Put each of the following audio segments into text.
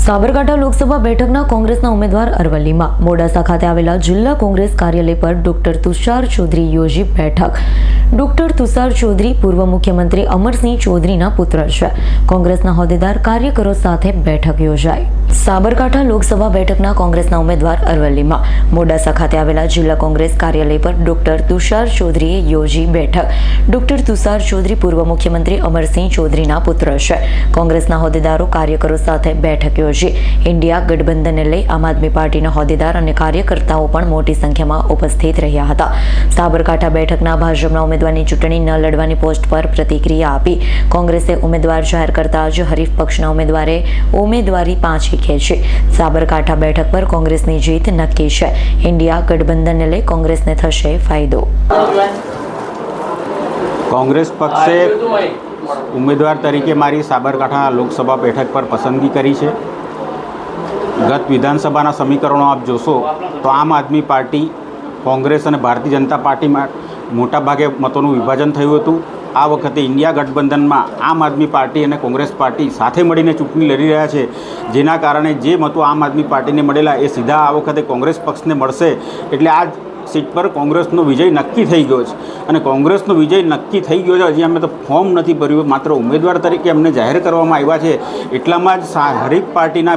સાબરકાંઠા લોકસભા બેઠકના કોંગ્રેસના ઉમેદવાર અરવલ્લીમાં મોડાસા ખાતે આવેલા જિલ્લા કોંગ્રેસ કાર્યાલય પર ડોક્ટર તુષાર ચૌધરી યોજી બેઠક। ડોક્ટર તુષાર ચૌધરી પૂર્વ મુખ્યમંત્રી અમરસિંહ ચૌધરીના પુત્ર છે। કોંગ્રેસના હોદ્દેદાર કાર્યકરો સાથે બેઠક યોજાઈ। સાબરકાંઠા લોકસભા બેઠકના કોંગ્રેસના ઉમેદવાર અરવલ્લીમાં મોડાસા ખાતે આવેલા જિલ્લા કોંગ્રેસ કાર્યાલય પર ડોક્ટર તુષાર ચૌધરીએ યોજી બેઠક। ડોક્ટર તુષાર ચૌધરી પૂર્વ મુખ્યમંત્રી અમરસિંહ ચૌધરીના પુત્ર છે। કોંગ્રેસના હોદ્દેદારો કાર્યકરો સાથે બેઠક યોજી। ઇન્ડિયા ગઠબંધનને લઈ આમ આદમી પાર્ટીના હોદ્દેદાર અને કાર્યકર્તાઓ પણ મોટી સંખ્યામાં ઉપસ્થિત રહ્યા હતા। સાબરકાંઠા બેઠકના ભાજપના ઉમેદવારની ચૂંટણી ન લડવાની પોસ્ટ પર પ્રતિક્રિયા આપી કોંગ્રેસે ઉમેદવાર જાહેર કરતા જ હરીફ પક્ષના ઉમેદવારે ઉમેદવારી પાછી ખેંચી। સાબરકાંઠા બેઠક પર કોંગ્રેસની જીત નક્કી છે। ઇન્ડિયા ગઠબંધનને લઈ કોંગ્રેસને થશે ફાયદો। કોંગ્રેસ પક્ષે ઉમેદવાર તરીકે મારી સાબરકાંઠા લોકસભા બેઠક પર પસંદગી કરી છે। ગત વિધાનસભાના સમીકરણો આપ જોશો તો આમ આદમી પાર્ટી, કોંગ્રેસ અને ભારતીય જનતા પાર્ટીમાં મોટાભાગે મતોનું વિભાજન થયું હતું। આ વખતે ઇન્ડિયા ગઠબંધનમાં આમ આદમી પાર્ટી અને કોંગ્રેસ પાર્ટી સાથે મળીને ચૂંટણી લડી રહ્યા છે, જેના કારણે જે મતો આમ આદમી પાર્ટીને મળેલા એ સીધા આ વખતે કોંગ્રેસ પક્ષને મળશે। એટલે આ સીટ પર કોંગ્રેસનો વિજય નક્કી થઈ ગયો છે અને કોંગ્રેસનો વિજય નક્કી થઈ ગયો છે। હજી અમે તો ફોર્મ નથી ભર્યું, માત્ર ઉમેદવાર તરીકે અમને જાહેર કરવામાં આવ્યા છે। એટલામાં જ હરેક પાર્ટીના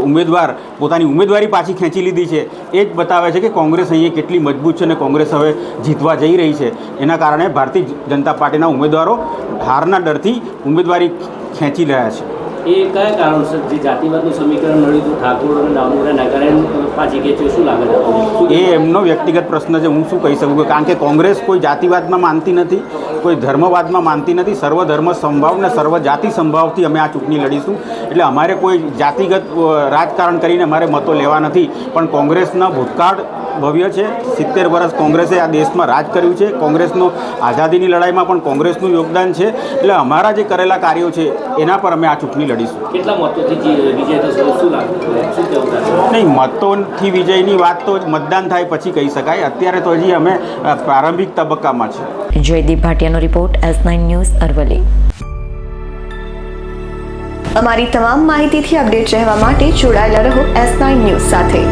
ઉમેદવાર પોતાની ઉમેદવારી પાછી ખેંચી લીધી છે। એ જ બતાવે છે કે કોંગ્રેસ અહીંયા કેટલી મજબૂત છે અને કોંગ્રેસ હવે જીતવા જઈ રહી છે। એના કારણે ભારતીય જનતા પાર્ટીના ઉમેદવારો હારના ડરથી ઉમેદવારી ખેંચી રહ્યા છે। એ કયા કારણસર જે જાતિવાદનું સમીકરણ મળ્યું હતું ઠાકોર અને ડામોરના કારણે પાછી ખેંચ્યું, શું લાગે છે? એ એમનો વ્યક્તિગત પ્રશ્ન છે, હું શું કહી શકું? કારણ કે કોંગ્રેસ કોઈ જાતિવાદમાં માનતી નથી, કોઈ ધર્મવાદમાં માનતી નથી। સર્વધર્મ સંભાવ ને સર્વ જાતિ સંભાવથી અમે આ ચૂંટણી લડીશું। એટલે અમારે કોઈ જાતિગત રાજકારણ કરીને અમારે મતો લેવા નથી, પણ કોંગ્રેસના ભૂતકાળ ભવ્ય છે। 70 વર્ષ કોંગ્રેસે આ દેશમાં રાજ કર્યું છે। કોંગ્રેસનો આઝાદીની લડાઈમાં પણ કોંગ્રેસનું યોગદાન છે। એટલે અમારા જે કરેલા કાર્યો છે એના પર અમે આ ચૂંટણી લડીશું। કેટલા મતોથી વિજય થશે, શું લાગે, શું કહેવું થાય? નહીં, મતોથી વિજયની વાત તો મતદાન થાય પછી કહી શકાય। અત્યારે તો હજી અમે પ્રારંભિક તબક્કામાં છે। જયદીપ ભાટિયાનો રિપોર્ટ, S9 ન્યૂઝ, અરવલ્લી। અમારી તમામ માહિતીથી અપડેટ રહેવા માટે જોડાયેલા રહો S9 ન્યૂઝ સાથે।